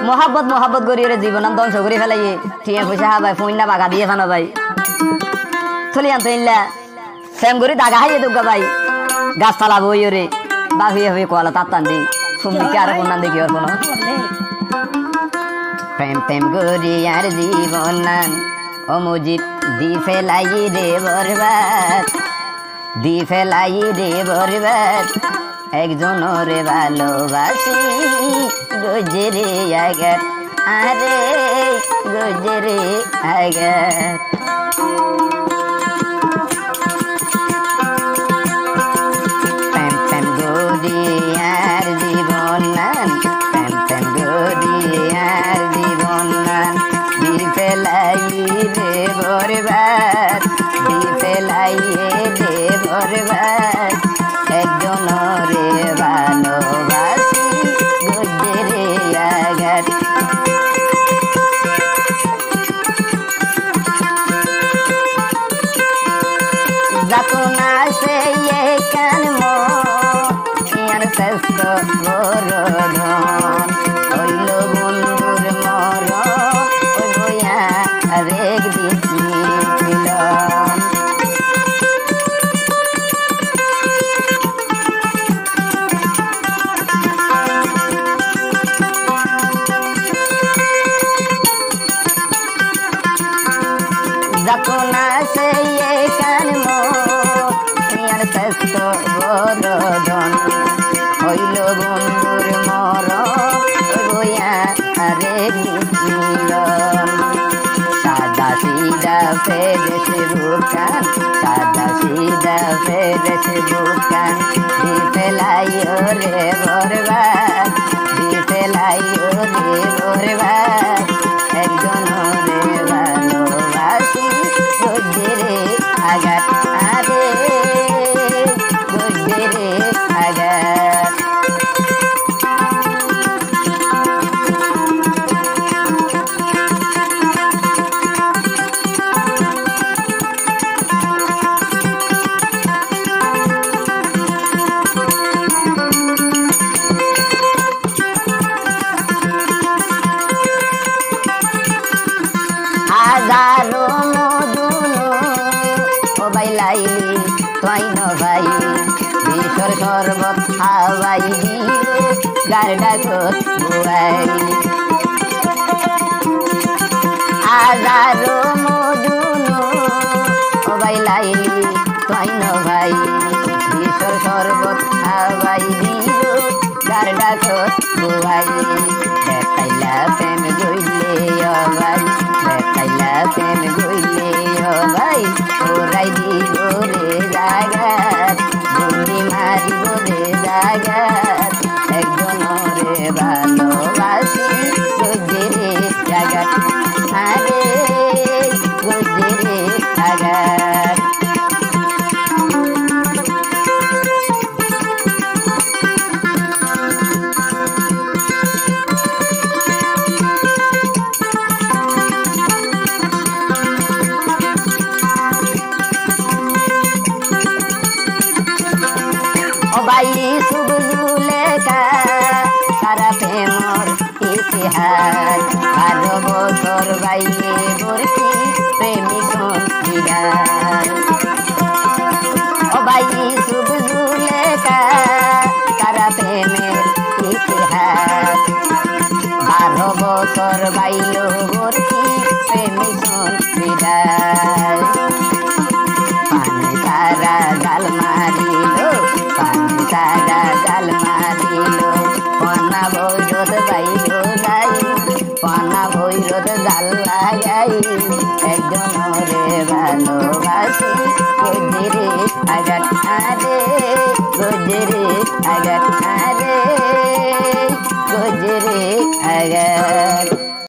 মহাব্বত মহাব্বত করিয়ে জীবন ধ্বংস করে ফেলাই ঠিক পয়সা ভাই ফোন না বাগা দিয়ে ফানো ভাই চলি আনতো ইল্লা প্রেম করি দাগা হাইয়ে দুগা ভাই গাছপালা বই রে বাঘিয়ে হয়ে কোয়ালা তাত্তান দি সুমিকে আর কোন দেখি আর কোনো প্রেম প্রেম করি আর জীবন নান ও মুজিব দি ফেলাই রে বরবাদ দি ফেলাই রে বরবাদ একজন রে ভালোবাসি গুজরে আগত আরে গুজরে আগত প্রেম প্রেম করি আর জীবন নান প্রেম প্রেম করি আর জীবন নান দি ফেলাই রে বরবাদ দি ফেলাই রে বরবাদ একজন রে ভালোবাসি গুজরে আগত যাতো না সে কান মোর শ্রেষ্ঠ বরধন হইল বন্ধুর মর বইয়া আরেক দিন যাতো না সে কান মোর শ্রেষ্ঠ বরধন হইল বন্ধুর মর বইয়া আরেক মিলন সাদা সিদা ফেরেছে বুকান সাদা সিদা ফেরেছে বুকান দি ফেলাই রে বরবাদ দি ফেলাই রে বরবাদ একজন রে ভালোবাসি গুজরে আগত আরে গুজরে আগত হাজারো মধুনো ও বাইলাইলি তাই ন ভাই বিশ্বর শরবত খাওয়াই দিও গারডা গোত বুয়াইলি হাজারো মধুনো ও বাইলাইলি তাই ন ভাই বিশ্বর শরবত খাওয়াই দিও গারডা গোত বুয়াইলি দেখাইলা প্রেম গইলে ও ভাই দেখাইলা প্রেম গইলে ও ভাই ওরাই দিব রে জাগাত গুলি মারিব রে জাগাত একজন রে ভালোবাসি গুজরে জাগাত আরে গুজরে জাগাত ভাই সুবজুলে সারা প্রেমর ইতিহাস 12 বছর বাইয়ে বর্তি প্রেমিক বিদায় ও ভাই সুবজুলে সারা প্রেমের ইতিহাস 12 বছর বাইল বর্তি প্রেমিক বিদায় পানি সারা জাল মারিল পানি সারা জাল মারিল পানা ভৈরত বাইল যাই পানা ভৈরত জাল লাগাই একজন রে ভালোবাসি গুজরে আগত আরে গুজরে আগত